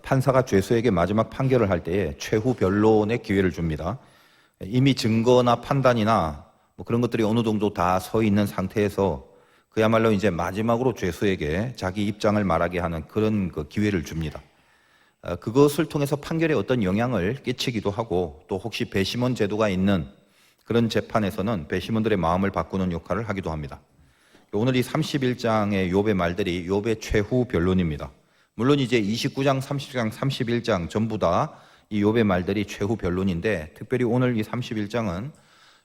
판사가 죄수에게 마지막 판결을 할 때에 최후 변론의 기회를 줍니다. 이미 증거나 판단이나 뭐 그런 것들이 어느 정도 다 서 있는 상태에서 그야말로 이제 마지막으로 죄수에게 자기 입장을 말하게 하는 그런 그 기회를 줍니다. 그것을 통해서 판결에 어떤 영향을 끼치기도 하고, 또 혹시 배심원 제도가 있는 그런 재판에서는 배심원들의 마음을 바꾸는 역할을 하기도 합니다. 오늘 이 31장의 욥의 말들이 욥의 최후 변론입니다. 물론 이제 29장, 30장, 31장 전부 다 이 욥의 말들이 최후 변론인데, 특별히 오늘 이 31장은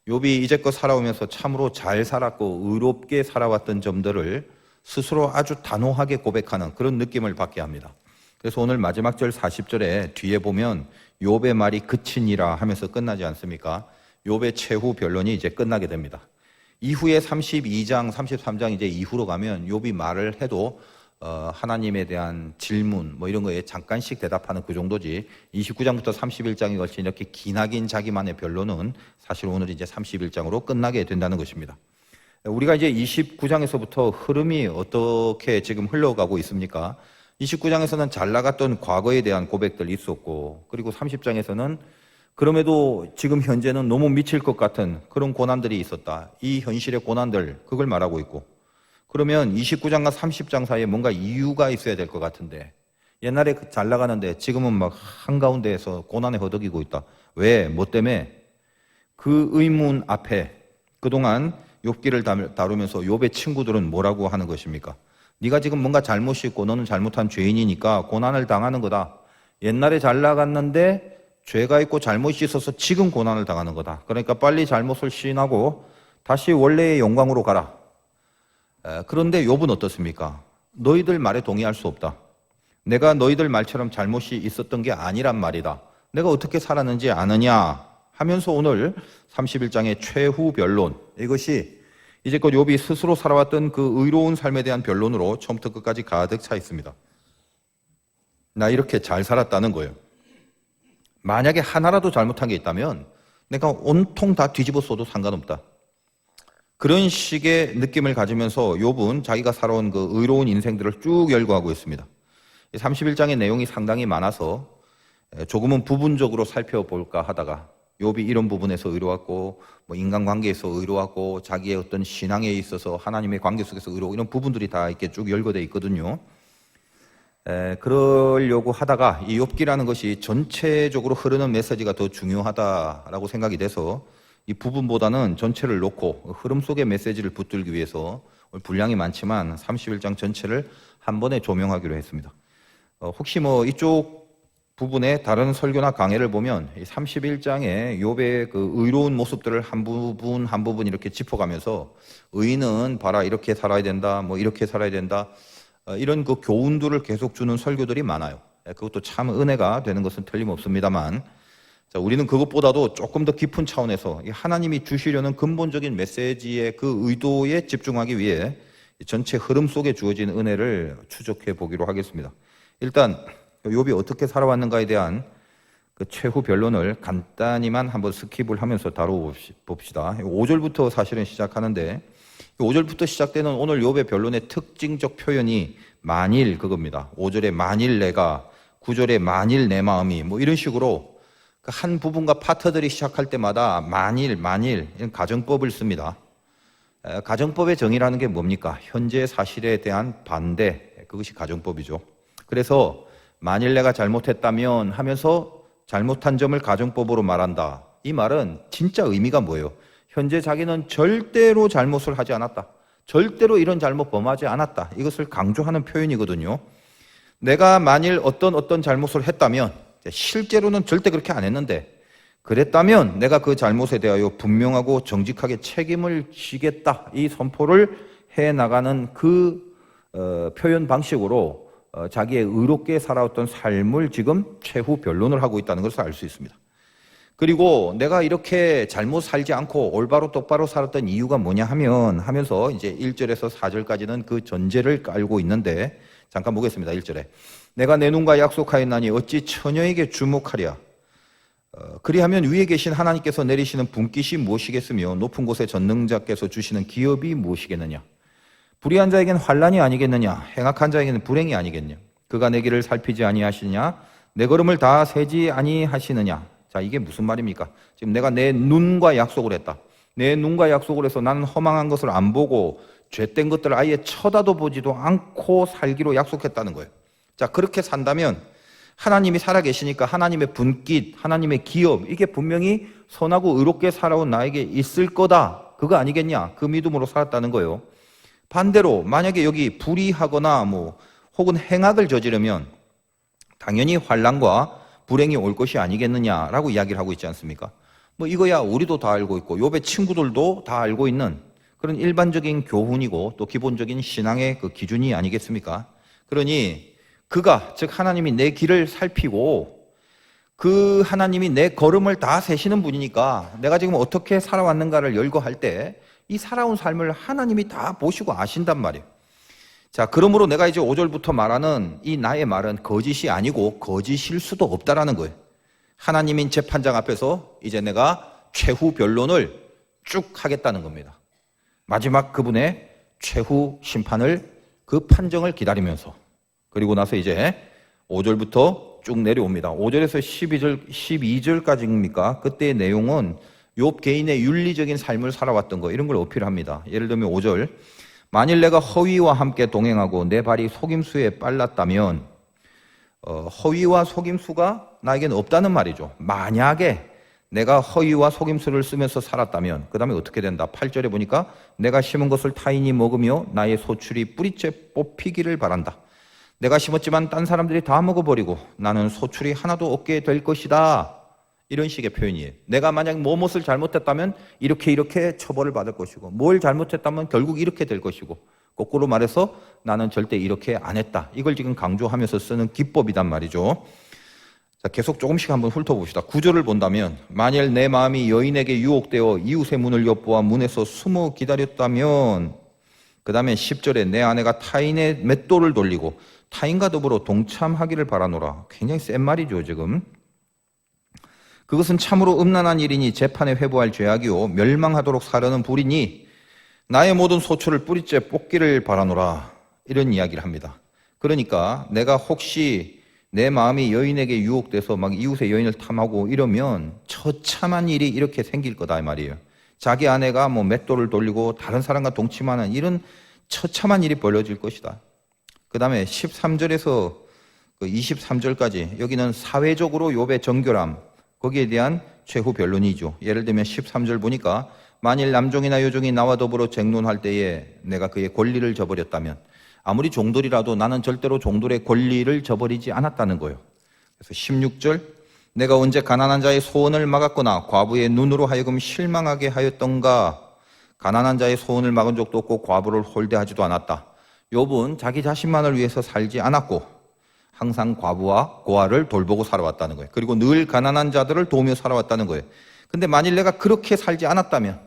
욥이 이제껏 살아오면서 참으로 잘 살았고 의롭게 살아왔던 점들을 스스로 아주 단호하게 고백하는 그런 느낌을 받게 합니다. 그래서 오늘 마지막 절 40절에 뒤에 보면 욥의 말이 그치니라 하면서 끝나지 않습니까? 욥의 최후 변론이 이제 끝나게 됩니다. 이후에 32장, 33장 이제 이후로 가면 욥이 말을 해도 하나님에 대한 질문 뭐 이런 거에 잠깐씩 대답하는 그 정도지, 29장부터 31장에 걸친 이렇게 기나긴 자기만의 변론은 사실 오늘 이제 31장으로 끝나게 된다는 것입니다. 우리가 이제 29장에서부터 흐름이 어떻게 지금 흘러가고 있습니까? 29장에서는 잘 나갔던 과거에 대한 고백들이 있었고, 그리고 30장에서는 그럼에도 지금 현재는 너무 미칠 것 같은 그런 고난들이 있었다. 이 현실의 고난들, 그걸 말하고 있고, 그러면 29장과 30장 사이에 뭔가 이유가 있어야 될 것 같은데, 옛날에 잘 나가는데 지금은 막 한가운데에서 고난에 허덕이고 있다. 왜? 뭐 때문에? 그 의문 앞에 그동안 욥기를 다루면서 욥의 친구들은 뭐라고 하는 것입니까? 네가 지금 뭔가 잘못이 있고 너는 잘못한 죄인이니까 고난을 당하는 거다. 옛날에 잘 나갔는데 죄가 있고 잘못이 있어서 지금 고난을 당하는 거다. 그러니까 빨리 잘못을 시인하고 다시 원래의 영광으로 가라. 그런데 욥은 어떻습니까? 너희들 말에 동의할 수 없다. 내가 너희들 말처럼 잘못이 있었던 게 아니란 말이다. 내가 어떻게 살았는지 아느냐 하면서 오늘 31장의 최후 변론, 이것이 이제껏 욥이 스스로 살아왔던 그 의로운 삶에 대한 변론으로 처음부터 끝까지 가득 차 있습니다. 나 이렇게 잘 살았다는 거예요. 만약에 하나라도 잘못한 게 있다면 내가 온통 다 뒤집어 써도 상관없다. 그런 식의 느낌을 가지면서 욥은 자기가 살아온 그 의로운 인생들을 쭉 열거하고 있습니다. 31장의 내용이 상당히 많아서 조금은 부분적으로 살펴볼까 하다가, 욥이 이런 부분에서 의로웠고, 뭐 인간관계에서 의로웠고, 자기의 어떤 신앙에 있어서 하나님의 관계 속에서 의로워, 이런 부분들이 다 이렇게 쭉 열거되어 있거든요. 그러려고 하다가 이 욥기라는 것이 전체적으로 흐르는 메시지가 더 중요하다라고 생각이 돼서 이 부분보다는 전체를 놓고 흐름 속의 메시지를 붙들기 위해서 분량이 많지만 31장 전체를 한 번에 조명하기로 했습니다. 혹시 뭐 이쪽 부분에 다른 설교나 강해를 보면 이 31장에 욥의 그 의로운 모습들을 한 부분 이렇게 짚어가면서 의인은 봐라 이렇게 살아야 된다, 뭐 이렇게 살아야 된다, 이런 그 교훈들을 계속 주는 설교들이 많아요. 그것도 참 은혜가 되는 것은 틀림없습니다만, 자, 우리는 그것보다도 조금 더 깊은 차원에서 하나님이 주시려는 근본적인 메시지의 그 의도에 집중하기 위해 전체 흐름 속에 주어진 은혜를 추적해 보기로 하겠습니다. 일단 욥이 어떻게 살아왔는가에 대한 그 최후 변론을 간단히만 한번 스킵을 하면서 다뤄봅시다. 5절부터 사실은 시작하는데, 5절부터 시작되는 오늘 욥의 변론의 특징적 표현이 만일 그겁니다. 5절에 만일 내가, 9절에 만일 내 마음이, 뭐 이런 식으로 한 부분과 파트들이 시작할 때마다 만일 이런 가정법을 씁니다. 가정법의 정의라는 게 뭡니까? 현재 사실에 대한 반대, 그것이 가정법이죠. 그래서 만일 내가 잘못했다면 하면서 잘못한 점을 가정법으로 말한다. 이 말은 진짜 의미가 뭐예요? 현재 자기는 절대로 잘못을 하지 않았다. 절대로 이런 잘못 범하지 않았다. 이것을 강조하는 표현이거든요. 내가 만일 어떤 잘못을 했다면, 실제로는 절대 그렇게 안 했는데 그랬다면 내가 그 잘못에 대하여 분명하고 정직하게 책임을 지겠다. 이 선포를 해나가는 그 표현 방식으로 자기의 의롭게 살아왔던 삶을 지금 최후 변론을 하고 있다는 것을 알 수 있습니다. 그리고 내가 이렇게 잘못 살지 않고 올바로 똑바로 살았던 이유가 뭐냐 하면서 이제 1절에서 4절까지는 그 전제를 깔고 있는데, 잠깐 보겠습니다. 1절에 내가 내 눈과 약속하였나니 어찌 처녀에게 주목하랴. 그리하면 위에 계신 하나님께서 내리시는 분깃이 무엇이겠으며 높은 곳에 전능자께서 주시는 기업이 무엇이겠느냐. 불의한 자에게는 환난이 아니겠느냐. 행악한 자에게는 불행이 아니겠냐. 그가 내 길을 살피지 아니하시느냐? 내 걸음을 다 세지 아니하시느냐? 자, 이게 무슨 말입니까? 지금 내가 내 눈과 약속을 했다. 내 눈과 약속을 해서 나는 허망한 것을 안 보고 죄된 것들을 아예 쳐다도 보지도 않고 살기로 약속했다는 거예요. 자, 그렇게 산다면 하나님이 살아계시니까 하나님의 분깃, 하나님의 기업, 이게 분명히 선하고 의롭게 살아온 나에게 있을 거다. 그거 아니겠냐? 그 믿음으로 살았다는 거예요. 반대로 만약에 여기 불의하거나 혹은 행악을 저지르면 당연히 환난과 불행이 올 것이 아니겠느냐라고 이야기를 하고 있지 않습니까? 이거야 우리도 다 알고 있고 욥의 친구들도 다 알고 있는 그런 일반적인 교훈이고 또 기본적인 신앙의 그 기준이 아니겠습니까? 그러니 그가, 즉 하나님이 내 길을 살피고 그 하나님이 내 걸음을 다 세시는 분이니까 내가 지금 어떻게 살아왔는가를 열거할 때 이 살아온 삶을 하나님이 다 보시고 아신단 말이에요. 자, 그러므로 내가 이제 5절부터 말하는 이 나의 말은 거짓이 아니고 거짓일 수도 없다라는 거예요. 하나님인 재판장 앞에서 이제 내가 최후 변론을 쭉 하겠다는 겁니다. 마지막 그분의 최후 심판을, 그 판정을 기다리면서, 그리고 나서 이제 5절부터 쭉 내려옵니다. 5절에서 12절까지입니까? 그때의 내용은 욥 개인의 윤리적인 삶을 살아왔던 거, 이런 걸 어필합니다. 예를 들면 5절, 만일 내가 허위와 함께 동행하고 내 발이 속임수에 빨랐다면, 허위와 속임수가 나에게는 없다는 말이죠. 만약에 내가 허위와 속임수를 쓰면서 살았다면 그 다음에 어떻게 된다? 8절에 보니까 내가 심은 것을 타인이 먹으며 나의 소출이 뿌리째 뽑히기를 바란다. 내가 심었지만 딴 사람들이 다 먹어버리고 나는 소출이 하나도 없게 될 것이다. 이런 식의 표현이에요. 내가 만약 무엇을 잘못했다면 이렇게 처벌을 받을 것이고, 뭘 잘못했다면 결국 이렇게 될 것이고, 거꾸로 말해서 나는 절대 이렇게 안 했다. 이걸 지금 강조하면서 쓰는 기법이단 말이죠. 자, 계속 조금씩 한번 훑어봅시다. 9절을 본다면, 만일 내 마음이 여인에게 유혹되어 이웃의 문을 엿보아 문에서 숨어 기다렸다면, 그 다음에 10절에 내 아내가 타인의 맷돌을 돌리고 타인과 더불어 동참하기를 바라노라. 굉장히 센 말이죠, 지금. 그것은 참으로 음란한 일이니 재판에 회부할 죄악이요 멸망하도록 사려는 불이니 나의 모든 소출을 뿌리째 뽑기를 바라노라. 이런 이야기를 합니다. 그러니까 내가 혹시 내 마음이 여인에게 유혹돼서 막 이웃의 여인을 탐하고 이러면 처참한 일이 이렇게 생길 거다 이 말이에요. 자기 아내가 맷돌을 돌리고 다른 사람과 동침하는 이런 처참한 일이 벌어질 것이다. 그 다음에 13절에서 23절까지 여기는 사회적으로 욥의 정결함, 거기에 대한 최후 변론이죠. 예를 들면 13절 보니까 만일 남종이나 여종이 나와 더불어 쟁론할 때에 내가 그의 권리를 저버렸다면, 아무리 종들이라도 나는 절대로 종들의 권리를 저버리지 않았다는 거예요. 그래서 16절, 내가 언제 가난한 자의 소원을 막았거나 과부의 눈으로 하여금 실망하게 하였던가. 가난한 자의 소원을 막은 적도 없고 과부를 홀대하지도 않았다. 욥은 자기 자신만을 위해서 살지 않았고 항상 과부와 고아를 돌보고 살아왔다는 거예요. 그리고 늘 가난한 자들을 도우며 살아왔다는 거예요. 근데 만일 내가 그렇게 살지 않았다면,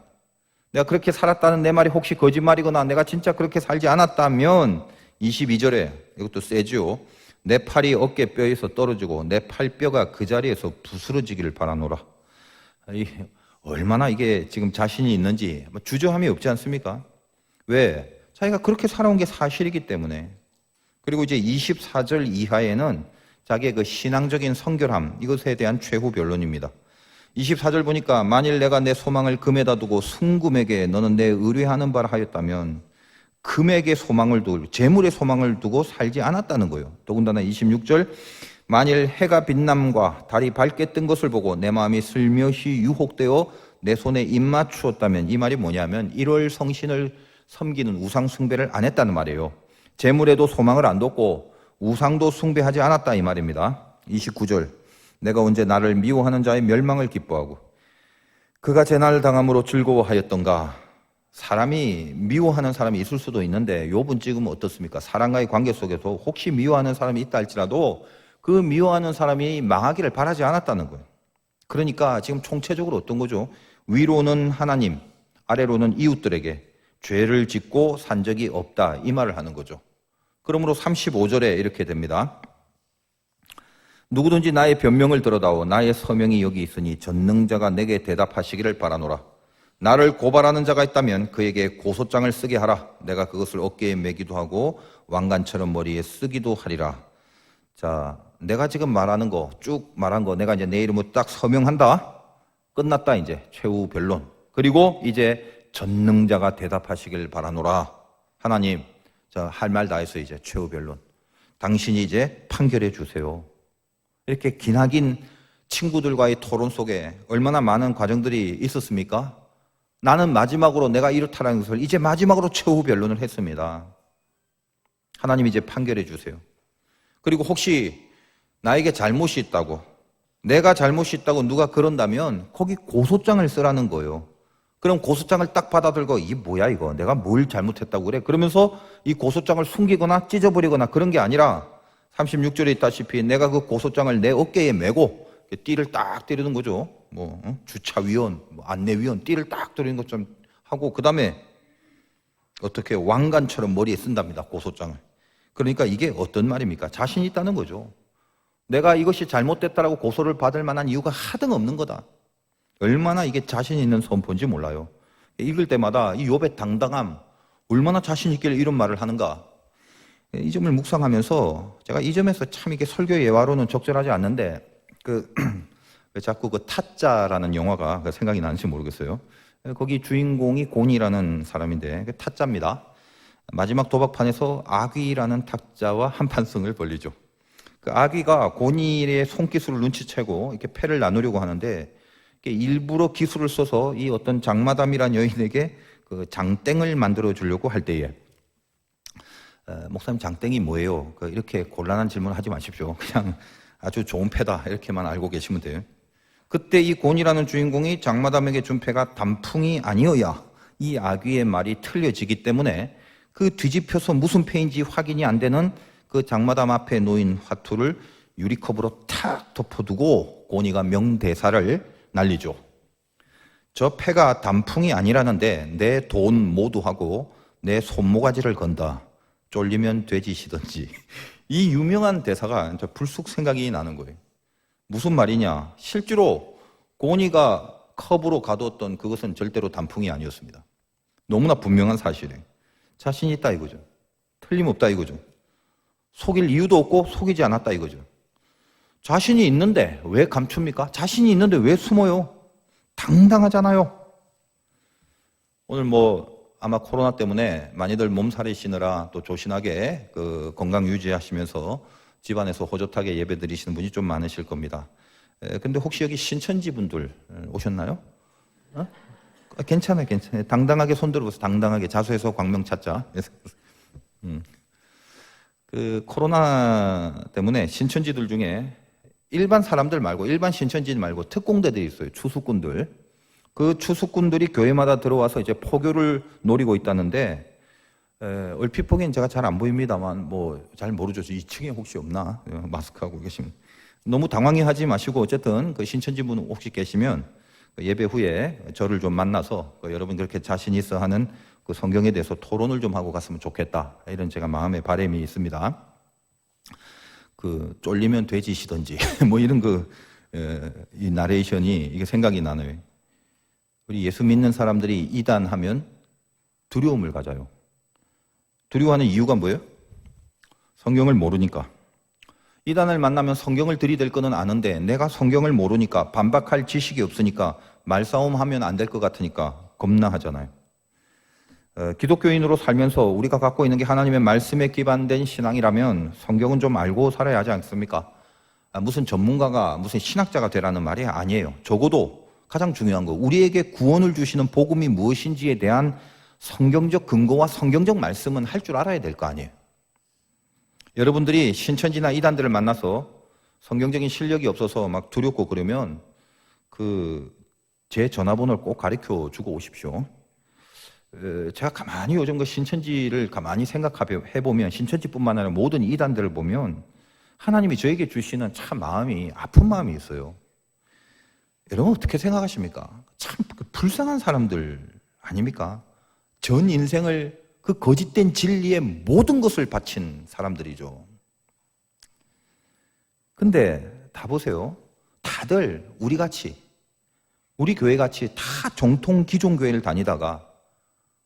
내가 그렇게 살았다는 내 말이 혹시 거짓말이거나 내가 진짜 그렇게 살지 않았다면 22절에 이것도 세죠. 내 팔이 어깨뼈에서 떨어지고 내 팔뼈가 그 자리에서 부스러지기를 바라노라. 얼마나 이게 지금 자신이 있는지 주저함이 없지 않습니까? 왜? 자기가 그렇게 살아온 게 사실이기 때문에. 그리고 이제 24절 이하에는 자기의 그 신앙적인 성결함, 이것에 대한 최후 변론입니다. 24절 보니까 만일 내가 내 소망을 금에다 두고 순금에게 너는 내 의뢰하는 바라 하였다면, 금에게 소망을 두고 재물에 소망을 두고 살지 않았다는 거예요. 더군다나 26절, 만일 해가 빛남과 달이 밝게 뜬 것을 보고 내 마음이 슬며시 유혹되어 내 손에 입맞추었다면, 이 말이 뭐냐면 1월 성신을 섬기는 우상 숭배를 안 했다는 말이에요. 재물에도 소망을 안 뒀고 우상도 숭배하지 않았다 이 말입니다. 29절, 내가 언제 나를 미워하는 자의 멸망을 기뻐하고 그가 재난을 당함으로 즐거워하였던가. 사람이 미워하는 사람이 있을 수도 있는데 욥은 지금 어떻습니까? 사람과의 관계 속에서 혹시 미워하는 사람이 있다 할지라도 그 미워하는 사람이 망하기를 바라지 않았다는 거예요. 그러니까 지금 총체적으로 어떤 거죠? 위로는 하나님, 아래로는 이웃들에게 죄를 짓고 산 적이 없다 이 말을 하는 거죠. 그러므로 35절에 이렇게 됩니다. 누구든지 나의 변명을 들어다오. 나의 서명이 여기 있으니 전능자가 내게 대답하시기를 바라노라. 나를 고발하는 자가 있다면 그에게 고소장을 쓰게 하라. 내가 그것을 어깨에 매기도 하고 왕관처럼 머리에 쓰기도 하리라. 자, 내가 지금 말하는 거, 쭉 말한 거, 내가 이제 내 이름으로 딱 서명한다. 끝났다, 이제. 최후 변론. 그리고 이제 전능자가 대답하시길 바라노라. 하나님, 자, 할 말 다 했어요, 이제. 최후 변론. 당신이 이제 판결해 주세요. 이렇게 기나긴 친구들과의 토론 속에 얼마나 많은 과정들이 있었습니까? 나는 마지막으로 내가 이렇다라는 것을 이제 마지막으로 최후 변론을 했습니다. 하나님 이제 판결해 주세요. 그리고 혹시 나에게 잘못이 있다고, 내가 잘못이 있다고 누가 그런다면 거기 고소장을 쓰라는 거예요. 그럼 고소장을 딱 받아들고 이게 뭐야 이거, 내가 뭘 잘못했다고 그래? 그러면서 이 고소장을 숨기거나 찢어버리거나 그런 게 아니라 36절에 있다시피 내가 그 고소장을 내 어깨에 메고 띠를 딱 때리는 거죠. 뭐 주차위원, 안내위원 띠를 딱 때리는 것처럼 하고, 그 다음에 어떻게 왕관처럼 머리에 쓴답니다, 고소장을. 그러니까 이게 어떤 말입니까? 자신이 있다는 거죠. 내가 이것이 잘못됐다라고 고소를 받을 만한 이유가 하등 없는 거다. 얼마나 이게 자신 있는 선포인지 몰라요. 읽을 때마다 이 욥의 당당함, 얼마나 자신 있길래 이런 말을 하는가. 이 점을 묵상하면서 제가 이 점에서 참 이게 설교 예화로는 적절하지 않는데 왜 자꾸 그 타짜라는 영화가 생각이 나는지 모르겠어요. 거기 주인공이 곤이라는 사람인데 타짜입니다. 마지막 도박판에서 아귀라는 탁자와 한판승을 벌리죠. 그 아귀가 곤이의 손기술을 눈치채고 이렇게 패를 나누려고 하는데 일부러 기술을 써서 이 어떤 장마담이라는 여인에게 그 장땡을 만들어 주려고 할 때에 목사님 장땡이 뭐예요? 이렇게 곤란한 질문을 하지 마십시오. 그냥 아주 좋은 패다 이렇게만 알고 계시면 돼요. 그때 이 곤이라는 주인공이 장마담에게 준 패가 단풍이 아니어야 이 아귀의 말이 틀려지기 때문에 그 뒤집혀서 무슨 패인지 확인이 안 되는 그 장마담 앞에 놓인 화투를 유리컵으로 탁 덮어두고 곤이가 명대사를 날리죠. 저 패가 단풍이 아니라는데 내 돈 모두 하고 내 손모가지를 건다. 쫄리면 돼지시든지. 이 유명한 대사가 불쑥 생각이 나는 거예요. 무슨 말이냐? 실제로 곤이가 컵으로 가두었던 그것은 절대로 단풍이 아니었습니다. 너무나 분명한 사실이에요. 자신이 있다 이거죠. 틀림없다 이거죠. 속일 이유도 없고 속이지 않았다 이거죠. 자신이 있는데 왜 감춥니까? 자신이 있는데 왜 숨어요? 당당하잖아요. 오늘 아마 코로나 때문에 많이들 몸살이시느라 또 조신하게 그 건강 유지하시면서 집안에서 호젓하게 예배 드리시는 분이 좀 많으실 겁니다. 근데 혹시 여기 신천지 분들 오셨나요? 괜찮아요. 당당하게 손 들어보세요. 당당하게 자수해서 광명 찾자. 그 코로나 때문에 신천지들 중에 일반 사람들 말고, 일반 신천지 말고 특공대들이 있어요. 추수꾼들. 그 추수꾼들이 교회마다 들어와서 이제 포교를 노리고 있다는데, 얼핏 보기엔 제가 잘 안 보입니다만, 잘 모르죠. 2층에 혹시 없나? 마스크하고 계시면. 너무 당황해 하지 마시고, 어쨌든 그 신천지 분 혹시 계시면 예배 후에 저를 좀 만나서 여러분 그렇게 자신 있어 하는 그 성경에 대해서 토론을 좀 하고 갔으면 좋겠다. 이런 제가 마음의 바람이 있습니다. 쫄리면 돼지시든지, 이런 이 나레이션이 이게 생각이 나네요. 우리 예수 믿는 사람들이 이단하면 두려움을 가져요. 두려워하는 이유가 뭐예요? 성경을 모르니까. 이단을 만나면 성경을 들이댈 거는 아는데 내가 성경을 모르니까, 반박할 지식이 없으니까, 말싸움하면 안 될 것 같으니까 겁나 하잖아요. 기독교인으로 살면서 우리가 갖고 있는 게 하나님의 말씀에 기반된 신앙이라면 성경은 좀 알고 살아야 하지 않습니까? 무슨 전문가가, 무슨 신학자가 되라는 말이 아니에요. 적어도 가장 중요한 거, 우리에게 구원을 주시는 복음이 무엇인지에 대한 성경적 근거와 성경적 말씀은 할 줄 알아야 될 거 아니에요. 여러분들이 신천지나 이단들을 만나서 성경적인 실력이 없어서 막 두렵고 그러면 제 전화번호를 꼭 가르쳐 주고 오십시오. 제가 가만히 요즘 그 신천지를 가만히 생각해보면, 신천지뿐만 아니라 모든 이단들을 보면 하나님이 저에게 주시는 참 마음이, 아픈 마음이 있어요. 여러분 어떻게 생각하십니까? 참 불쌍한 사람들 아닙니까? 전 인생을 그 거짓된 진리에 모든 것을 바친 사람들이죠. 근데 다 보세요. 다들 우리 교회같이 다 정통 기존 교회를 다니다가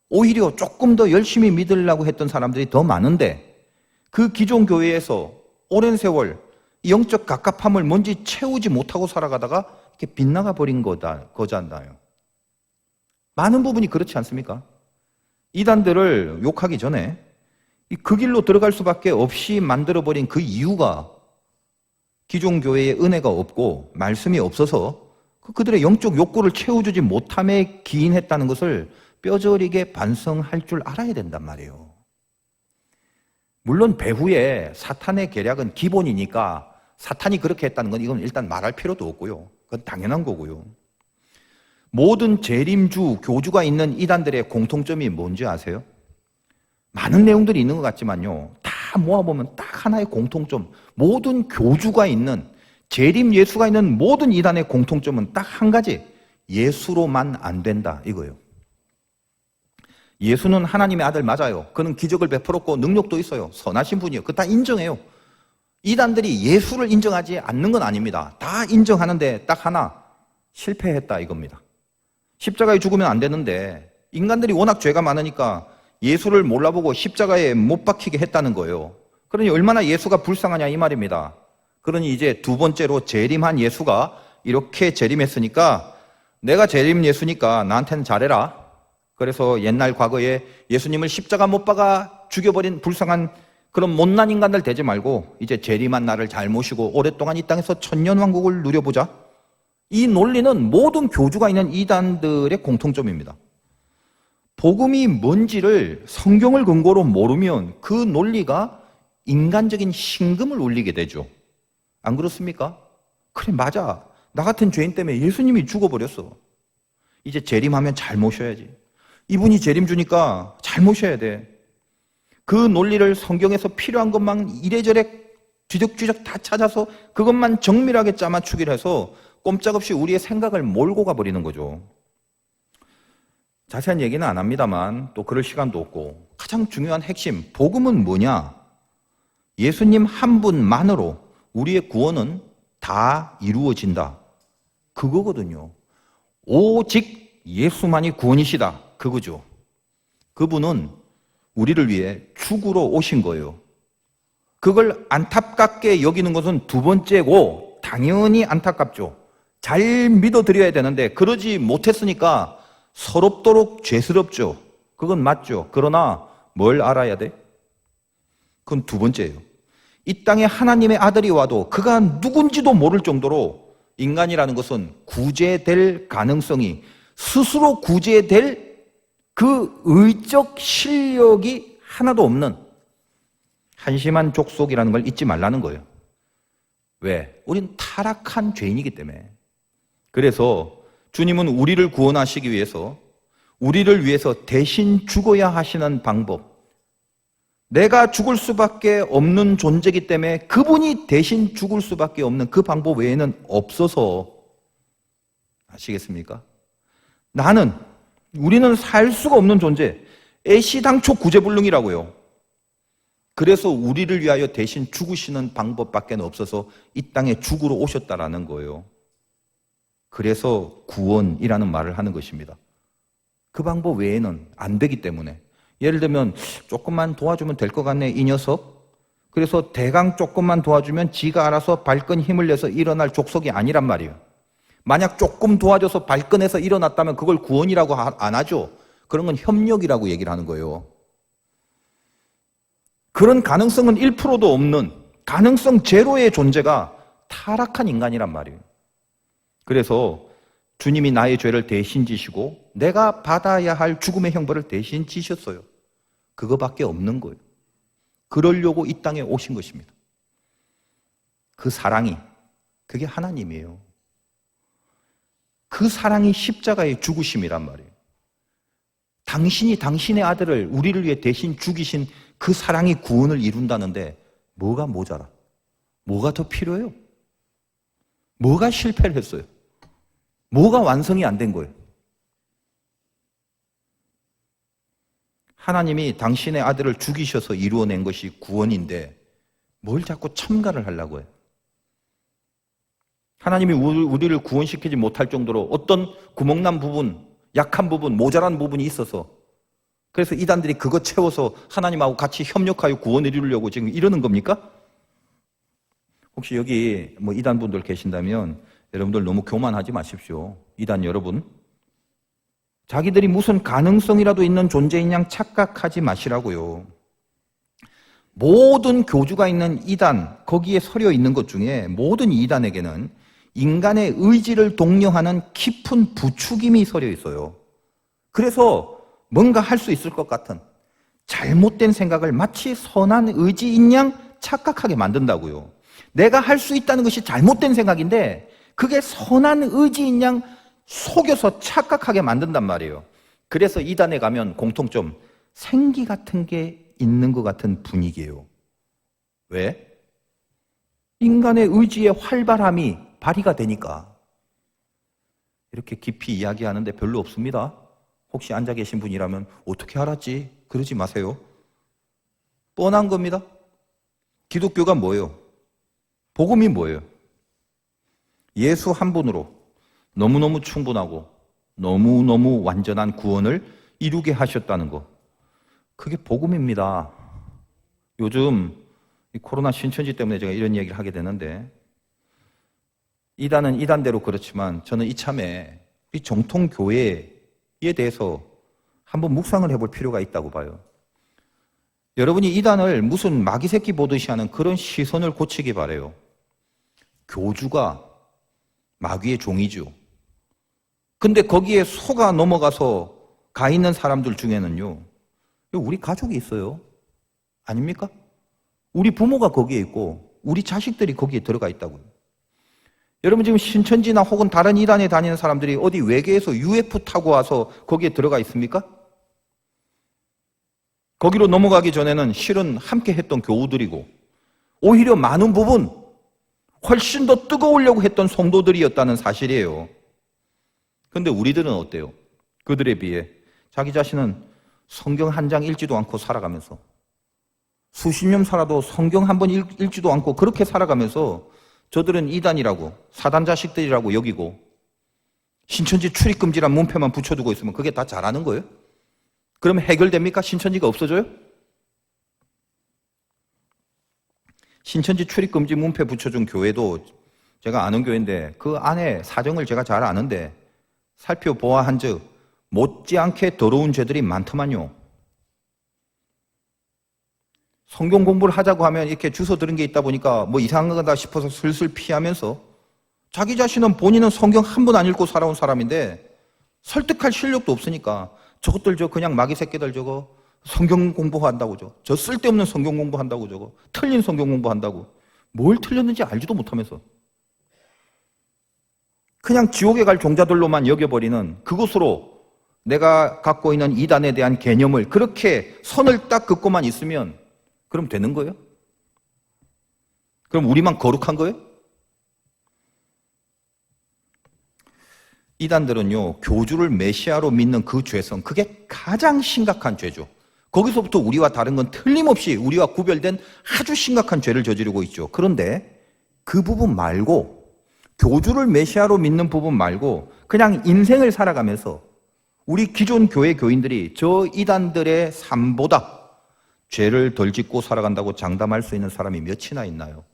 오히려 조금 더 열심히 믿으려고 했던 사람들이 더 많은데, 그 기존 교회에서 오랜 세월 이 영적 갑갑함을 뭔지 채우지 못하고 살아가다가 이렇게 빗나가 버린 거잖아요. 많은 부분이 그렇지 않습니까? 이단들을 욕하기 전에 그 길로 들어갈 수밖에 없이 만들어버린 그 이유가 기존 교회에 은혜가 없고 말씀이 없어서 그들의 영적 욕구를 채워주지 못함에 기인했다는 것을 뼈저리게 반성할 줄 알아야 된단 말이에요. 물론 배후에 사탄의 계략은 기본이니까 사탄이 그렇게 했다는 건 이건 일단 말할 필요도 없고요. 그건 당연한 거고요. 모든 재림주, 교주가 있는 이단들의 공통점이 뭔지 아세요? 많은 내용들이 있는 것 같지만요, 다 모아보면 딱 하나의 공통점, 모든 교주가 있는, 재림 예수가 있는 모든 이단의 공통점은 딱 한 가지, 예수로만 안 된다 이거예요. 예수는 하나님의 아들 맞아요. 그는 기적을 베풀었고 능력도 있어요. 선하신 분이에요. 그거 다 인정해요. 이단들이 예수를 인정하지 않는 건 아닙니다. 다 인정하는데 딱 하나, 실패했다 이겁니다. 십자가에 죽으면 안 되는데 인간들이 워낙 죄가 많으니까 예수를 몰라보고 십자가에 못 박히게 했다는 거예요. 그러니 얼마나 예수가 불쌍하냐 이 말입니다. 그러니 이제 두 번째로 재림한 예수가 이렇게 재림했으니까 내가 재림 예수니까 나한테는 잘해라. 그래서 옛날 과거에 예수님을 십자가 못 박아 죽여버린 불쌍한 그런 못난 인간들 되지 말고 이제 재림한 나를 잘 모시고 오랫동안 이 땅에서 천년왕국을 누려보자. 이 논리는 모든 교주가 있는 이단들의 공통점입니다. 복음이 뭔지를 성경을 근거로 모르면 그 논리가 인간적인 신금을 울리게 되죠. 안 그렇습니까? 그래 맞아. 나 같은 죄인 때문에 예수님이 죽어버렸어. 이제 재림하면 잘 모셔야지. 이분이 재림 주니까 잘 모셔야 돼. 그 논리를 성경에서 필요한 것만 이래저래 뒤적뒤적 다 찾아서 그것만 정밀하게 짜맞추기를 해서 꼼짝없이 우리의 생각을 몰고 가버리는 거죠. 자세한 얘기는 안 합니다만 또 그럴 시간도 없고 가장 중요한 핵심, 복음은 뭐냐? 예수님 한 분만으로 우리의 구원은 다 이루어진다. 그거거든요. 오직 예수만이 구원이시다. 그거죠. 그분은 우리를 위해 죽으러 오신 거예요. 그걸 안타깝게 여기는 것은 두 번째고 당연히 안타깝죠. 잘 믿어드려야 되는데 그러지 못했으니까 서럽도록 죄스럽죠. 그건 맞죠. 그러나 뭘 알아야 돼? 그건 두 번째예요. 이 땅에 하나님의 아들이 와도 그가 누군지도 모를 정도로 인간이라는 것은 구제될 가능성이 스스로 구제될 그 의적 실력이 하나도 없는 한심한 족속이라는 걸 잊지 말라는 거예요. 왜? 우린 타락한 죄인이기 때문에. 그래서 주님은 우리를 구원하시기 위해서 우리를 위해서 대신 죽어야 하시는 방법, 내가 죽을 수밖에 없는 존재이기 때문에 그분이 대신 죽을 수밖에 없는 그 방법 외에는 없어서, 아시겠습니까? 우리는 살 수가 없는 존재, 애시당초 구제불능이라고요. 그래서 우리를 위하여 대신 죽으시는 방법밖에 없어서 이 땅에 죽으러 오셨다라는 거예요. 그래서 구원이라는 말을 하는 것입니다. 그 방법 외에는 안 되기 때문에. 예를 들면 조금만 도와주면 될 것 같네 이 녀석. 그래서 대강 조금만 도와주면 지가 알아서 발끈 힘을 내서 일어날 족속이 아니란 말이에요. 만약 조금 도와줘서 발끈해서 일어났다면 그걸 구원이라고 안 하죠. 그런 건 협력이라고 얘기를 하는 거예요. 그런 가능성은 1%도 없는 가능성 제로의 존재가 타락한 인간이란 말이에요. 그래서 주님이 나의 죄를 대신 지시고 내가 받아야 할 죽음의 형벌을 대신 지셨어요. 그거밖에 없는 거예요. 그러려고 이 땅에 오신 것입니다. 그 사랑이, 그게 하나님이에요. 그 사랑이 십자가의 죽으심이란 말이에요. 당신이 당신의 아들을 우리를 위해 대신 죽이신 그 사랑이 구원을 이룬다는데 뭐가 모자라? 뭐가 더 필요해요? 뭐가 실패를 했어요? 뭐가 완성이 안 된 거예요? 하나님이 당신의 아들을 죽이셔서 이루어낸 것이 구원인데 뭘 자꾸 첨가를 하려고 해요? 하나님이 우리를 구원시키지 못할 정도로 어떤 구멍난 부분, 약한 부분, 모자란 부분이 있어서 그래서 이단들이 그거 채워서 하나님하고 같이 협력하여 구원을 이루려고 지금 이러는 겁니까? 혹시 여기 뭐 이단 분들 계신다면 여러분들 너무 교만하지 마십시오. 이단 여러분. 자기들이 무슨 가능성이라도 있는 존재인 양 착각하지 마시라고요. 모든 교주가 있는 이단, 거기에 서려 있는 것 중에 모든 이단에게는 인간의 의지를 독려하는 깊은 부추김이 서려 있어요. 그래서 뭔가 할 수 있을 것 같은 잘못된 생각을 마치 선한 의지인 양 착각하게 만든다고요. 내가 할 수 있다는 것이 잘못된 생각인데 그게 선한 의지인 양 속여서 착각하게 만든단 말이에요. 그래서 이단에 가면 공통점, 생기 같은 게 있는 것 같은 분위기예요. 왜? 인간의 의지의 활발함이 발휘가 되니까. 이렇게 깊이 이야기하는데 별로 없습니다. 혹시 앉아 계신 분이라면 어떻게 알았지? 그러지 마세요. 뻔한 겁니다. 기독교가 뭐예요? 복음이 뭐예요? 예수 한 분으로 너무너무 충분하고 너무너무 완전한 구원을 이루게 하셨다는 거. 그게 복음입니다. 요즘 이 코로나 신천지 때문에 제가 이런 얘기를 하게 되는데 이단은 이단대로 그렇지만 저는 이참에 이 정통교회에 대해서 한번 묵상을 해볼 필요가 있다고 봐요. 여러분이 이단을 무슨 마귀 새끼 보듯이 하는 그런 시선을 고치기 바라요. 교주가 마귀의 종이죠. 근데 거기에 속아 넘어가서 가 있는 사람들 중에는요, 우리 가족이 있어요. 아닙니까? 우리 부모가 거기에 있고 우리 자식들이 거기에 들어가 있다고요. 여러분 지금 신천지나 혹은 다른 이단에 다니는 사람들이 어디 외계에서 UFO 타고 와서 거기에 들어가 있습니까? 거기로 넘어가기 전에는 실은 함께 했던 교우들이고 오히려 많은 부분 훨씬 더 뜨거우려고 했던 성도들이었다는 사실이에요. 그런데 우리들은 어때요? 그들에 비해 자기 자신은 성경 한 장 읽지도 않고 살아가면서 수십 년 살아도 성경 한 번 읽지도 않고 그렇게 살아가면서 저들은 이단이라고 사단 자식들이라고 여기고 신천지 출입금지란 문패만 붙여두고 있으면 그게 다 잘하는 거예요? 그러면 해결됩니까? 신천지가 없어져요? 신천지 출입금지 문패 붙여준 교회도 제가 아는 교회인데 그 안에 사정을 제가 잘 아는데 살펴보아한즉 못지않게 더러운 죄들이 많더만요. 성경 공부를 하자고 하면 이렇게 주워 들은 게 있다 보니까 뭐 이상한 거다 싶어서 슬슬 피하면서 자기 자신은 본인은 성경 한 번 안 읽고 살아온 사람인데 설득할 실력도 없으니까 저것들 저 그냥 마귀 새끼들 저거 성경 공부한다고 저 쓸데없는 성경 공부한다고 저거 틀린 성경 공부한다고 뭘 틀렸는지 알지도 못하면서 그냥 지옥에 갈 종자들로만 여겨버리는 그것으로 내가 갖고 있는 이단에 대한 개념을 그렇게 선을 딱 긋고만 있으면 그럼 되는 거예요? 그럼 우리만 거룩한 거예요? 이단들은요, 교주를 메시아로 믿는 그 죄성, 그게 가장 심각한 죄죠. 거기서부터 우리와 다른 건 틀림없이 우리와 구별된 아주 심각한 죄를 저지르고 있죠. 그런데 그 부분 말고, 교주를 메시아로 믿는 부분 말고, 그냥 인생을 살아가면서 우리 기존 교회 교인들이 저 이단들의 삶보다 죄를 덜 짓고 살아간다고 장담할 수 있는 사람이 몇이나 있나요?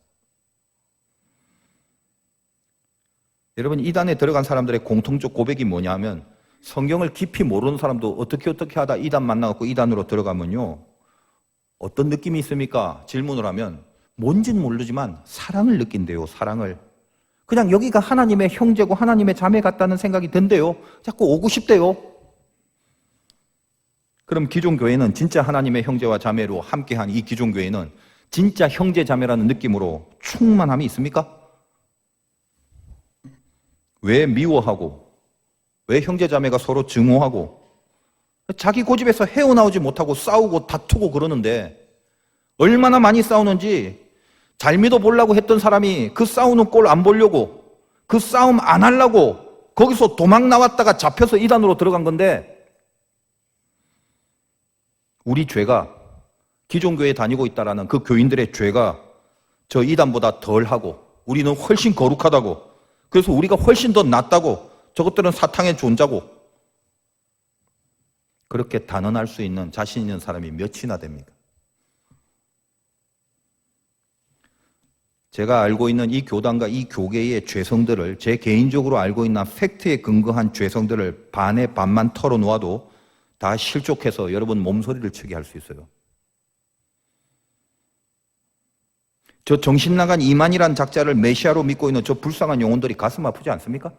여러분 이단에 들어간 사람들의 공통적 고백이 뭐냐 하면 성경을 깊이 모르는 사람도 어떻게 하다 이단 만나갖고 이단으로 들어가면요 어떤 느낌이 있습니까? 질문을 하면 뭔지는 모르지만 사랑을 느낀대요. 사랑을. 그냥 여기가 하나님의 형제고 하나님의 자매 같다는 생각이 든대요. 자꾸 오고 싶대요. 그럼 기존 교회는 진짜 하나님의 형제와 자매로 함께한 이 기존 교회는 진짜 형제 자매라는 느낌으로 충만함이 있습니까? 왜 미워하고 왜 형제 자매가 서로 증오하고 자기 고집에서 헤어나오지 못하고 싸우고 다투고 그러는데 얼마나 많이 싸우는지 잘 믿어보려고 했던 사람이 그 싸우는 꼴 안 보려고 그 싸움 안 하려고 거기서 도망 나왔다가 잡혀서 이단으로 들어간 건데 우리 죄가 기존 교회에 다니고 있다라는 그 교인들의 죄가 저 이단보다 덜하고 우리는 훨씬 거룩하다고 그래서 우리가 훨씬 더 낫다고 저것들은 사탕의 존자고 그렇게 단언할 수 있는 자신 있는 사람이 몇이나 됩니까? 제가 알고 있는 이 교단과 이 교계의 죄성들을, 제 개인적으로 알고 있는 팩트에 근거한 죄성들을 반의 반만 털어놓아도 다 실족해서 여러분 몸소리를 치게 할 수 있어요. 저 정신나간 이만이란 작자를 메시아로 믿고 있는 저 불쌍한 영혼들이 가슴 아프지 않습니까?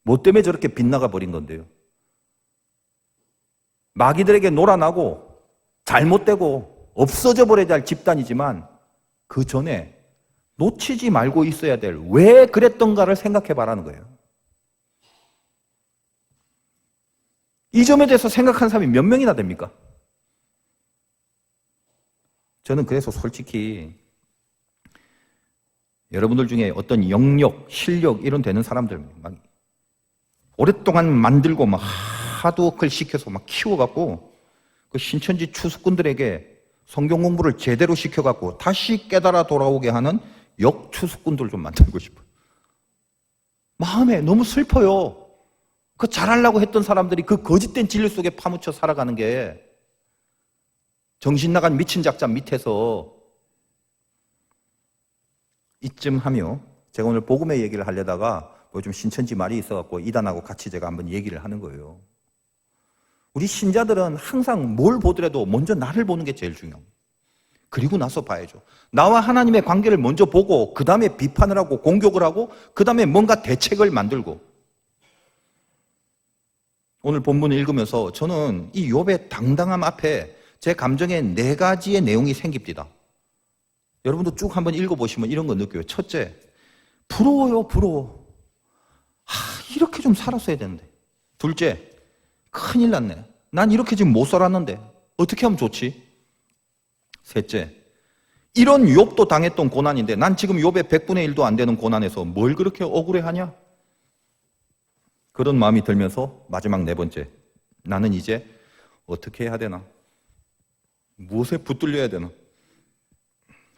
뭐 때문에 저렇게 빗나가 버린 건데요? 마귀들에게 놀아나고 잘못되고 없어져 버려야 할 집단이지만 그 전에 놓치지 말고 있어야 될 왜 그랬던가를 생각해 봐라는 거예요. 이 점에 대해서 생각한 사람이 몇 명이나 됩니까? 저는 그래서 솔직히 여러분들 중에 어떤 영역, 실력 이런 되는 사람들 막 오랫동안 만들고 막 하드워크를 시켜서 막 키워갖고 그 신천지 추수꾼들에게 성경 공부를 제대로 시켜갖고 다시 깨달아 돌아오게 하는 역추수꾼들 좀 만들고 싶어요. 마음에 너무 슬퍼요. 그 잘하려고 했던 사람들이 그 거짓된 진리 속에 파묻혀 살아가는 게 정신 나간 미친 작자 밑에서 이쯤 하며 제가 오늘 복음의 얘기를 하려다가 뭐 좀 신천지 말이 있어갖고 이단하고 같이 제가 한번 얘기를 하는 거예요. 우리 신자들은 항상 뭘 보더라도 먼저 나를 보는 게 제일 중요합니다. 그리고 나서 봐야죠. 나와 하나님의 관계를 먼저 보고 그 다음에 비판을 하고 공격을 하고 그 다음에 뭔가 대책을 만들고. 오늘 본문을 읽으면서 저는 이 욥의 당당함 앞에 제 감정에 4가지의 내용이 생깁니다. 여러분도 쭉 한번 읽어보시면 이런 거 느껴요. 첫째, 부러워요, 부러워. 이렇게 좀 살았어야 되는데. 둘째, 큰일 났네. 난 이렇게 지금 못 살았는데 어떻게 하면 좋지? 셋째, 이런 욥도 당했던 고난인데 난 지금 욥의 100분의 1도 안 되는 고난에서 뭘 그렇게 억울해하냐? 그런 마음이 들면서 마지막 4번째, 나는 이제 어떻게 해야 되나? 무엇에 붙들려야 되나?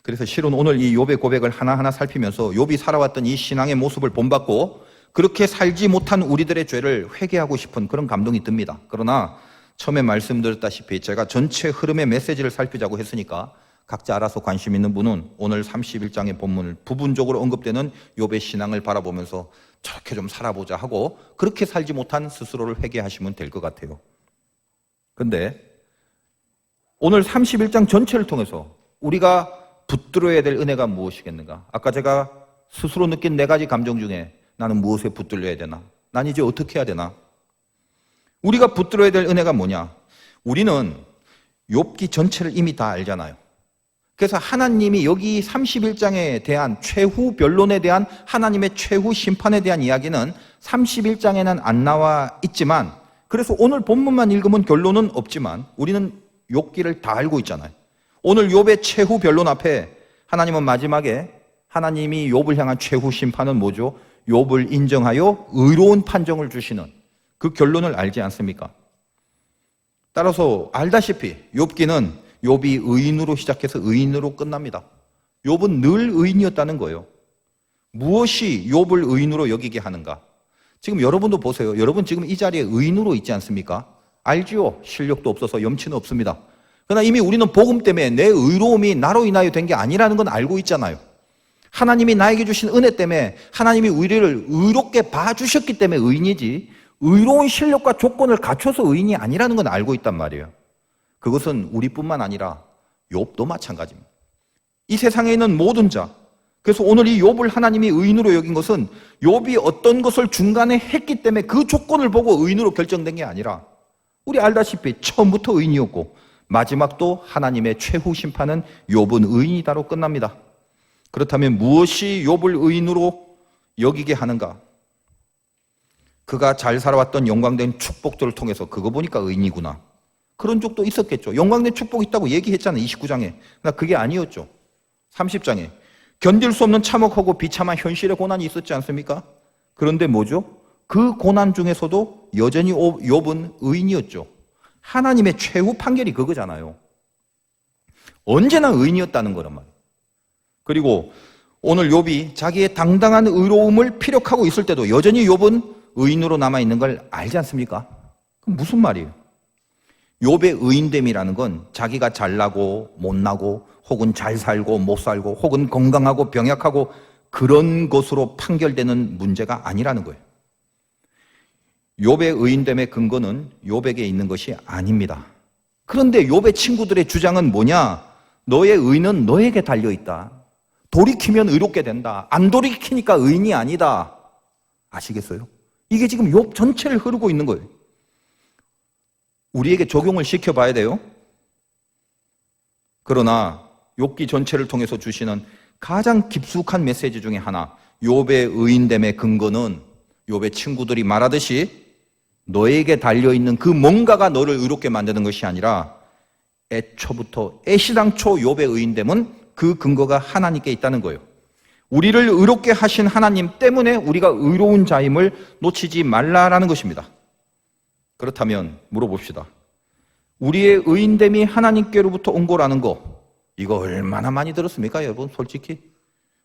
그래서 실은 오늘 이 욥의 고백을 하나하나 살피면서 욥이 살아왔던 이 신앙의 모습을 본받고 그렇게 살지 못한 우리들의 죄를 회개하고 싶은 그런 감동이 듭니다. 그러나 처음에 말씀드렸다시피 제가 전체 흐름의 메시지를 살피자고 했으니까 각자 알아서 관심 있는 분은 오늘 31장의 본문을 부분적으로 언급되는 욥의 신앙을 바라보면서 저렇게 좀 살아보자 하고 그렇게 살지 못한 스스로를 회개하시면 될 것 같아요. 근데 오늘 31장 전체를 통해서 우리가 붙들어야 될 은혜가 무엇이겠는가? 아까 제가 스스로 느낀 4가지 감정 중에 나는 무엇에 붙들려야 되나? 난 이제 어떻게 해야 되나? 우리가 붙들어야 될 은혜가 뭐냐? 우리는 욥기 전체를 이미 다 알잖아요. 그래서 하나님이 여기 31장에 대한 최후 변론에 대한 하나님의 최후 심판에 대한 이야기는 31장에는 안 나와 있지만 그래서 오늘 본문만 읽으면 결론은 없지만 우리는 욥기를 다 알고 있잖아요. 오늘 욥의 최후 변론 앞에 하나님은 마지막에 하나님이 욥을 향한 최후 심판은 뭐죠? 욥을 인정하여 의로운 판정을 주시는 그 결론을 알지 않습니까? 따라서 알다시피 욥기는 욥이 의인으로 시작해서 의인으로 끝납니다. 욥은 늘 의인이었다는 거예요. 무엇이 욥을 의인으로 여기게 하는가? 지금 여러분도 보세요. 여러분 지금 이 자리에 의인으로 있지 않습니까? 알지요? 실력도 없어서 염치는 없습니다. 그러나 이미 우리는 복음 때문에 내 의로움이 나로 인하여 된 게 아니라는 건 알고 있잖아요. 하나님이 나에게 주신 은혜 때문에 하나님이 우리를 의롭게 봐주셨기 때문에 의인이지 의로운 실력과 조건을 갖춰서 의인이 아니라는 건 알고 있단 말이에요. 그것은 우리뿐만 아니라 욥도 마찬가지입니다. 이 세상에 있는 모든 자, 그래서 오늘 이 욥을 하나님이 의인으로 여긴 것은 욥이 어떤 것을 중간에 했기 때문에 그 조건을 보고 의인으로 결정된 게 아니라 우리 알다시피 처음부터 의인이었고 마지막도 하나님의 최후 심판은 욥은 의인이다로 끝납니다. 그렇다면 무엇이 욥을 의인으로 여기게 하는가? 그가 잘 살아왔던 영광된 축복들을 통해서 그거 보니까 의인이구나. 그런 적도 있었겠죠. 영광된 축복이 있다고 얘기했잖아요. 29장에. 그러나 그게 아니었죠. 30장에. 견딜 수 없는 참혹하고 비참한 현실의 고난이 있었지 않습니까? 그런데 뭐죠? 그 고난 중에서도 여전히 욥은 의인이었죠. 하나님의 최후 판결이 그거잖아요. 언제나 의인이었다는 거란 말이에요. 그리고 오늘 욥이 자기의 당당한 의로움을 피력하고 있을 때도 여전히 욥은 의인으로 남아있는 걸 알지 않습니까? 그럼 무슨 말이에요? 욥의 의인됨이라는 건 자기가 잘나고 못나고 혹은 잘 살고 못 살고 혹은 건강하고 병약하고 그런 것으로 판결되는 문제가 아니라는 거예요. 욥의 의인됨의 근거는 욥에게 있는 것이 아닙니다. 그런데 욥의 친구들의 주장은 뭐냐? 너의 의는 너에게 달려있다. 돌이키면 의롭게 된다. 안 돌이키니까 의인이 아니다. 아시겠어요? 이게 지금 욥 전체를 흐르고 있는 거예요. 우리에게 적용을 시켜봐야 돼요. 그러나 욥기 전체를 통해서 주시는 가장 깊숙한 메시지 중에 하나, 욥의 의인됨의 근거는 욥의 친구들이 말하듯이 너에게 달려있는 그 뭔가가 너를 의롭게 만드는 것이 아니라 애초부터 애시당초 욥의 의인됨은 그 근거가 하나님께 있다는 거예요. 우리를 의롭게 하신 하나님 때문에 우리가 의로운 자임을 놓치지 말라라는 것입니다. 그렇다면 물어봅시다. 우리의 의인됨이 하나님께로부터 온 거라는 거, 이거 얼마나 많이 들었습니까, 여러분? 솔직히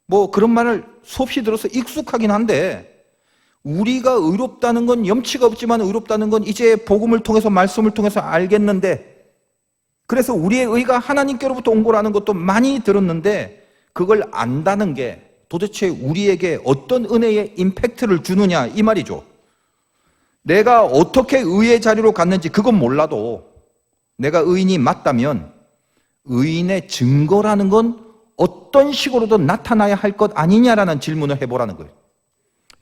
뭐 그런 말을 수없이 들어서 익숙하긴 한데, 우리가 의롭다는 건 염치가 없지만 의롭다는 건 이제 복음을 통해서 말씀을 통해서 알겠는데, 그래서 우리의 의가 하나님께로부터 온 거라는 것도 많이 들었는데 그걸 안다는 게 도대체 우리에게 어떤 은혜의 임팩트를 주느냐 이 말이죠. 내가 어떻게 의의 자리로 갔는지 그건 몰라도 내가 의인이 맞다면 의인의 증거라는 건 어떤 식으로도 나타나야 할 것 아니냐라는 질문을 해보라는 거예요.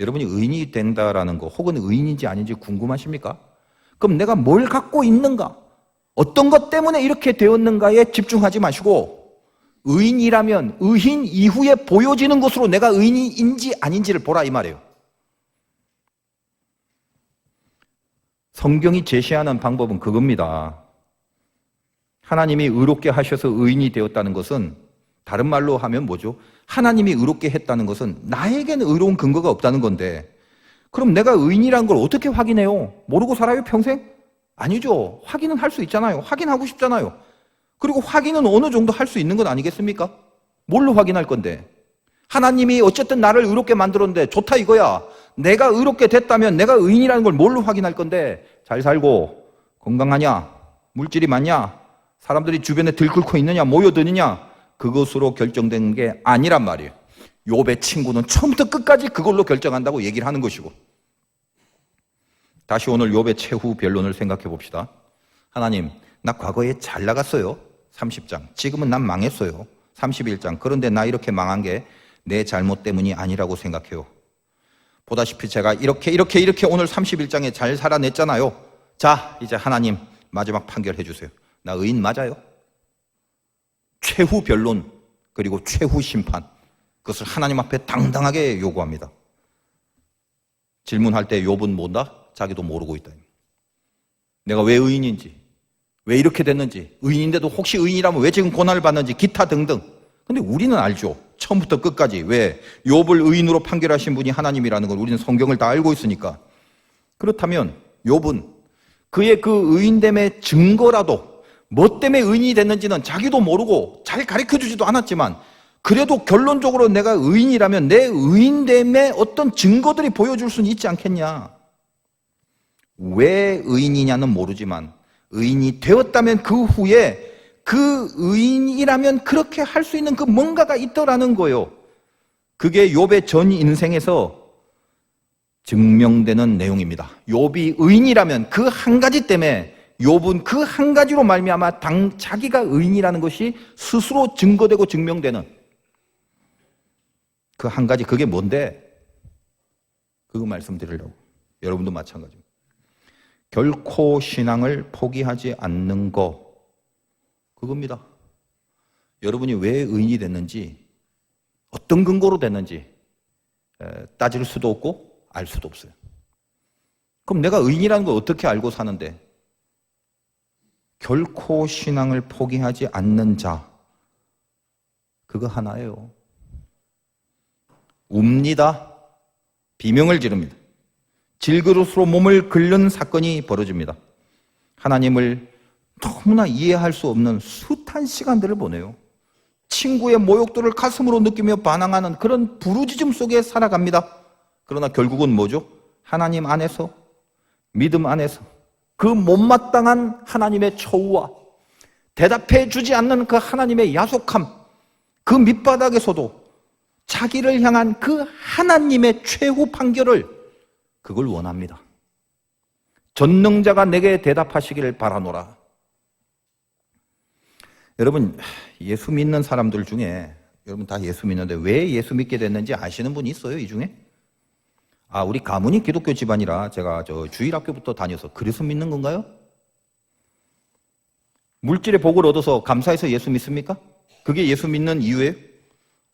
여러분이 의인이 된다라는 거 혹은 의인인지 아닌지 궁금하십니까? 그럼 내가 뭘 갖고 있는가? 어떤 것 때문에 이렇게 되었는가에 집중하지 마시고 의인이라면 의인 이후에 보여지는 것으로 내가 의인인지 아닌지를 보라 이 말이에요. 성경이 제시하는 방법은 그겁니다. 하나님이 의롭게 하셔서 의인이 되었다는 것은 다른 말로 하면 뭐죠? 하나님이 의롭게 했다는 것은 나에게는 의로운 근거가 없다는 건데, 그럼 내가 의인이라는 걸 어떻게 확인해요? 모르고 살아요 평생? 아니죠. 확인은 할 수 있잖아요. 확인하고 싶잖아요. 그리고 확인은 어느 정도 할 수 있는 건 아니겠습니까? 뭘로 확인할 건데? 하나님이 어쨌든 나를 의롭게 만들었는데 좋다 이거야. 내가 의롭게 됐다면 내가 의인이라는 걸 뭘로 확인할 건데? 잘 살고 건강하냐? 물질이 많냐? 사람들이 주변에 들끓고 있느냐? 모여드느냐? 그것으로 결정된 게 아니란 말이에요. 욥의 친구는 처음부터 끝까지 그걸로 결정한다고 얘기를 하는 것이고, 다시 오늘 욥의 최후 변론을 생각해 봅시다. 하나님, 나 과거에 잘 나갔어요. 30장. 지금은 난 망했어요. 31장. 그런데 나 이렇게 망한 게 내 잘못 때문이 아니라고 생각해요. 보다시피 제가 이렇게 오늘 31장에 잘 살아냈잖아요. 자, 이제 하나님 마지막 판결해 주세요. 나 의인 맞아요? 최후 변론 그리고 최후 심판, 그것을 하나님 앞에 당당하게 요구합니다. 질문할 때 욥은 뭔다? 자기도 모르고 있다. 내가 왜 의인인지, 왜 이렇게 됐는지, 의인인데도 혹시 의인이라면 왜 지금 고난을 받는지, 기타 등등. 근데 우리는 알죠. 처음부터 끝까지. 왜? 욥을 의인으로 판결하신 분이 하나님이라는 걸 우리는 성경을 다 알고 있으니까. 그렇다면 욥은 그의 그 의인됨의 증거라도, 뭐 때문에 의인이 됐는지는 자기도 모르고 잘 가르쳐주지도 않았지만, 그래도 결론적으로 내가 의인이라면 내 의인됨의 어떤 증거들이 보여줄 수는 있지 않겠냐. 왜 의인이냐는 모르지만 의인이 되었다면 그 후에 그 의인이라면 그렇게 할 수 있는 그 뭔가가 있더라는 거예요. 그게 욥의 전 인생에서 증명되는 내용입니다. 욥이 의인이라면 그 한 가지 때문에 욥은 그 한 가지로 말미암아 자기가 의인이라는 것이 스스로 증거되고 증명되는 그 한 가지, 그게 뭔데? 그거 말씀드리려고. 여러분도 마찬가지입니다. 결코 신앙을 포기하지 않는 거, 그겁니다. 여러분이 왜 의인이 됐는지, 어떤 근거로 됐는지 따질 수도 없고 알 수도 없어요. 그럼 내가 의인이라는 걸 어떻게 알고 사는데? 결코 신앙을 포기하지 않는 자, 그거 하나예요. 웁니다. 비명을 지릅니다. 질그릇으로 몸을 긁는 사건이 벌어집니다. 하나님을 너무나 이해할 수 없는 숱한 시간들을 보내요. 친구의 모욕들을 가슴으로 느끼며 반항하는 그런 부르짖음 속에 살아갑니다. 그러나 결국은 뭐죠? 하나님 안에서, 믿음 안에서 그 못마땅한 하나님의 처우와 대답해 주지 않는 그 하나님의 야속함, 그 밑바닥에서도 자기를 향한 그 하나님의 최후 판결을 그걸 원합니다. 전능자가 내게 대답하시기를 바라노라. 여러분, 예수 믿는 사람들 중에 여러분 다 예수 믿는데 왜 예수 믿게 됐는지 아시는 분이 있어요, 이 중에? 우리 가문이 기독교 집안이라 제가 주일학교부터 다녀서 그래서 믿는 건가요? 물질의 복을 얻어서 감사해서 예수 믿습니까? 그게 예수 믿는 이유예요?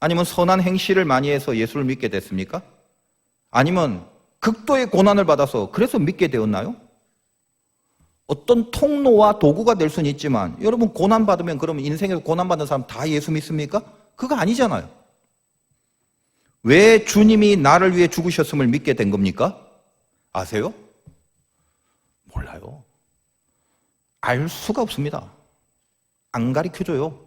아니면 선한 행실을 많이 해서 예수를 믿게 됐습니까? 아니면 극도의 고난을 받아서 그래서 믿게 되었나요? 어떤 통로와 도구가 될 수는 있지만 여러분 고난받으면 그러면 인생에서 고난받는 사람 다 예수 믿습니까? 그거 아니잖아요. 왜 주님이 나를 위해 죽으셨음을 믿게 된 겁니까? 아세요? 몰라요. 알 수가 없습니다. 안 가르쳐줘요.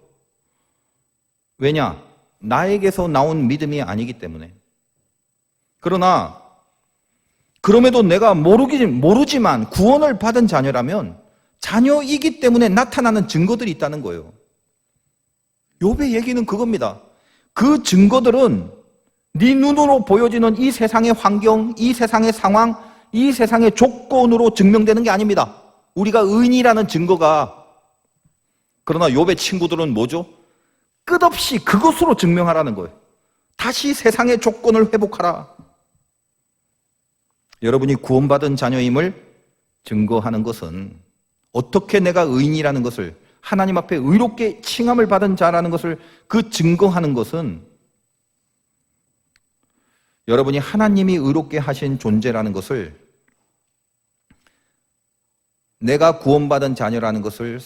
왜냐? 나에게서 나온 믿음이 아니기 때문에. 그러나 그럼에도 내가 모르지만 구원을 받은 자녀라면 자녀이기 때문에 나타나는 증거들이 있다는 거예요. 욥의 얘기는 그겁니다. 그 증거들은 네 눈으로 보여지는 이 세상의 환경, 이 세상의 상황, 이 세상의 조건으로 증명되는 게 아닙니다. 우리가 의인이라는 증거가. 그러나 욥의 친구들은 뭐죠? 끝없이 그것으로 증명하라는 거예요. 다시 세상의 조건을 회복하라. 여러분이 구원받은 자녀임을 증거하는 것은 어떻게 내가 의인이라는 것을 하나님 앞에 의롭게 칭함을 받은 자라는 것을 그 증거하는 것은 여러분이 하나님이 의롭게 하신 존재라는 것을 내가 구원받은 자녀라는 것을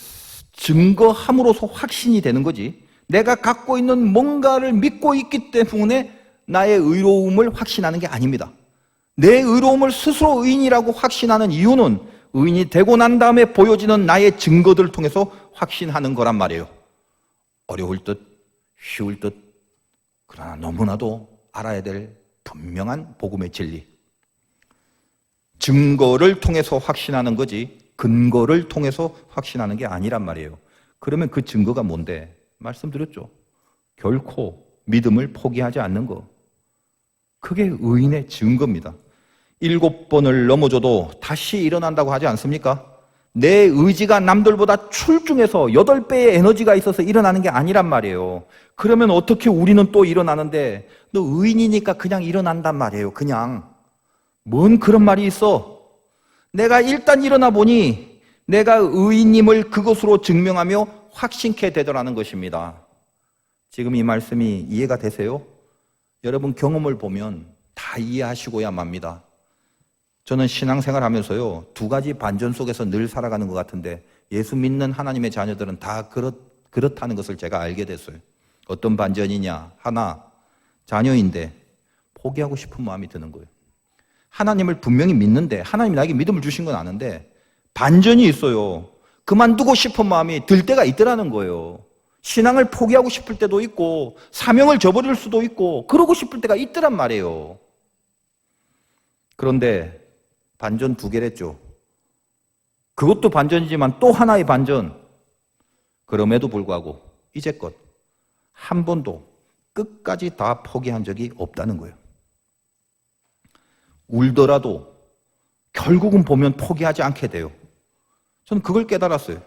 증거함으로써 확신이 되는 거지. 내가 갖고 있는 뭔가를 믿고 있기 때문에 나의 의로움을 확신하는 게 아닙니다. 내 의로움을 스스로 의인이라고 확신하는 이유는 의인이 되고 난 다음에 보여지는 나의 증거들을 통해서 확신하는 거란 말이에요. 어려울 듯, 쉬울 듯, 그러나 너무나도 알아야 될 분명한 복음의 진리. 증거를 통해서 확신하는 거지 근거를 통해서 확신하는 게 아니란 말이에요. 그러면 그 증거가 뭔데? 말씀드렸죠. 결코 믿음을 포기하지 않는 거. 그게 의인의 증거입니다. 7번을 넘어져도 다시 일어난다고 하지 않습니까? 내 의지가 남들보다 출중해서 8배의 에너지가 있어서 일어나는 게 아니란 말이에요. 그러면 어떻게 우리는 또 일어나는데 너 의인이니까 그냥 일어난단 말이에요. 그냥. 뭔 그런 말이 있어? 내가 일단 일어나 보니 내가 의인임을 그것으로 증명하며 확신케 되더라는 것입니다. 지금 이 말씀이 이해가 되세요? 여러분 경험을 보면 다 이해하시고야 맙니다. 저는 신앙생활 하면서요 2가지 반전 속에서 늘 살아가는 것 같은데 예수 믿는 하나님의 자녀들은 다 그렇다는 것을 제가 알게 됐어요. 어떤 반전이냐? 하나, 자녀인데 포기하고 싶은 마음이 드는 거예요. 하나님을 분명히 믿는데 하나님이 나에게 믿음을 주신 건 아는데 반전이 있어요. 그만두고 싶은 마음이 들 때가 있더라는 거예요. 신앙을 포기하고 싶을 때도 있고 사명을 저버릴 수도 있고 그러고 싶을 때가 있더란 말이에요. 그런데 반전 2개랬죠. 그것도 반전이지만 또 하나의 반전. 그럼에도 불구하고 이제껏 한 번도 끝까지 다 포기한 적이 없다는 거예요. 울더라도 결국은 보면 포기하지 않게 돼요. 저는 그걸 깨달았어요.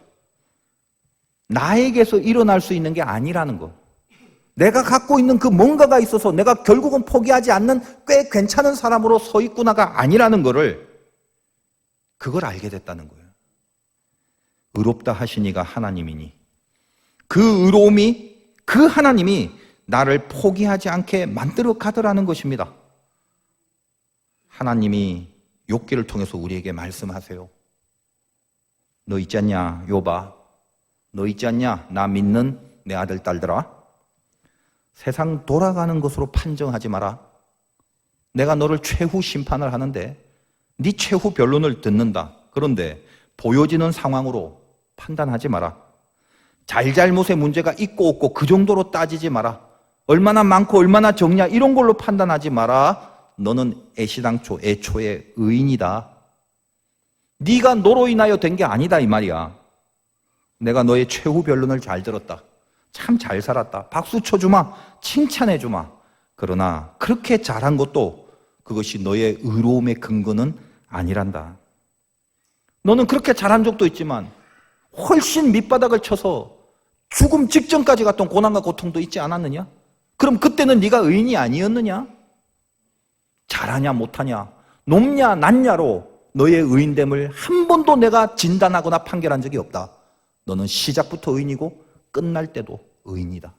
나에게서 일어날 수 있는 게 아니라는 거. 내가 갖고 있는 그 뭔가가 있어서 내가 결국은 포기하지 않는 꽤 괜찮은 사람으로 서 있구나가 아니라는 거를 그걸 알게 됐다는 거예요. 의롭다 하시니가 하나님이니 그 의로움이 그 하나님이 나를 포기하지 않게 만들어 가더라는 것입니다. 하나님이 욥기를 통해서 우리에게 말씀하세요. 너 있지 않냐 욥아, 너 있지 않냐 나 믿는 내 아들 딸들아, 세상 돌아가는 것으로 판정하지 마라. 내가 너를 최후 심판을 하는데 네 최후 변론을 듣는다. 그런데 보여지는 상황으로 판단하지 마라. 잘잘못의 문제가 있고 없고 그 정도로 따지지 마라. 얼마나 많고 얼마나 적냐 이런 걸로 판단하지 마라. 너는 애시당초 애초에 의인이다. 네가 너로 인하여 된 게 아니다 이 말이야. 내가 너의 최후 변론을 잘 들었다. 참 잘 살았다. 박수 쳐주마. 칭찬해주마. 그러나 그렇게 잘한 것도 그것이 너의 의로움의 근거는 아니란다. 너는 그렇게 잘한 적도 있지만 훨씬 밑바닥을 쳐서 죽음 직전까지 갔던 고난과 고통도 있지 않았느냐? 그럼 그때는 네가 의인이 아니었느냐? 잘하냐 못하냐, 높냐 낮냐로 너의 의인됨을 한 번도 내가 진단하거나 판결한 적이 없다. 너는 시작부터 의인이고 끝날 때도 의인이다.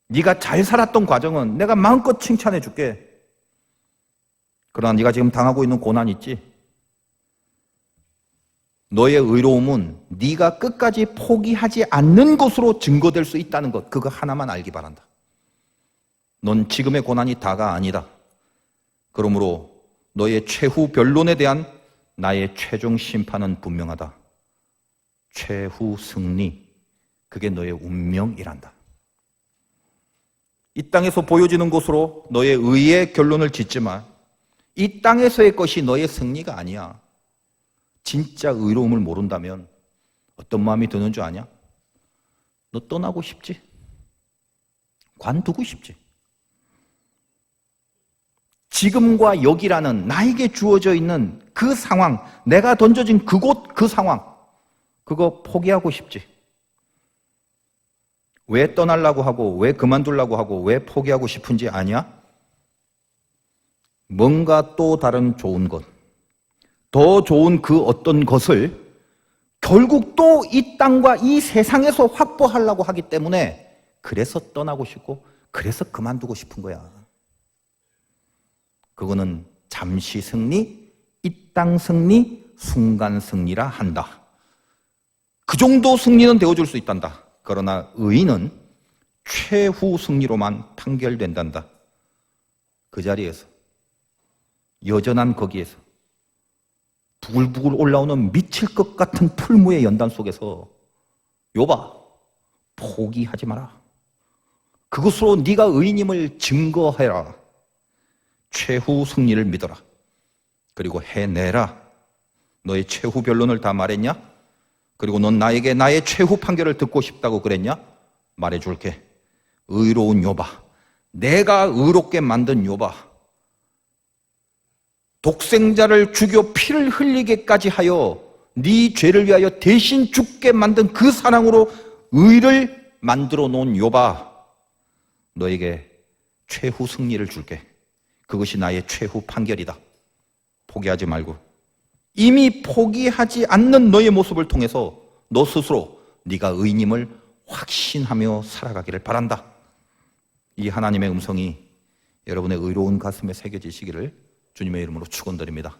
네가 잘 살았던 과정은 내가 마음껏 칭찬해 줄게. 그러나 네가 지금 당하고 있는 고난 있지? 너의 의로움은 네가 끝까지 포기하지 않는 것으로 증거될 수 있다는 것, 그거 하나만 알기 바란다. 넌 지금의 고난이 다가 아니다. 그러므로 너의 최후 변론에 대한 나의 최종 심판은 분명하다. 최후 승리, 그게 너의 운명이란다. 이 땅에서 보여지는 것으로 너의 의의 결론을 짓지만 이 땅에서의 것이 너의 승리가 아니야. 진짜 의로움을 모른다면 어떤 마음이 드는 줄 아냐? 너 떠나고 싶지? 관두고 싶지? 지금과 여기라는 나에게 주어져 있는 그 상황, 내가 던져진 그곳, 그 상황, 그거 포기하고 싶지? 왜 떠나려고 하고, 왜 그만두려고 하고, 왜 포기하고 싶은지 아냐? 뭔가 또 다른 좋은 것, 더 좋은 그 어떤 것을 결국 또 이 땅과 이 세상에서 확보하려고 하기 때문에 그래서 떠나고 싶고 그래서 그만두고 싶은 거야. 그거는 잠시 승리, 이 땅 승리, 순간 승리라 한다. 그 정도 승리는 되어줄 수 있단다. 그러나 의인은 최후 승리로만 판결된단다. 그 자리에서, 여전한 거기에서 부글부글 올라오는 미칠 것 같은 풀무의 연단 속에서 욥아, 포기하지 마라. 그것으로 네가 의인임을 증거해라. 최후 승리를 믿어라. 그리고 해내라. 너의 최후 변론을 다 말했냐? 그리고 넌 나에게 나의 최후 판결을 듣고 싶다고 그랬냐? 말해줄게. 의로운 욥아, 내가 의롭게 만든 욥아, 독생자를 죽여 피를 흘리게까지 하여 네 죄를 위하여 대신 죽게 만든 그 사랑으로 의를 만들어 놓은 욥아, 너에게 최후 승리를 줄게. 그것이 나의 최후 판결이다. 포기하지 말고 이미 포기하지 않는 너의 모습을 통해서 너 스스로 네가 의인임을 확신하며 살아가기를 바란다. 이 하나님의 음성이 여러분의 의로운 가슴에 새겨지시기를 주님의 이름으로 축원드립니다.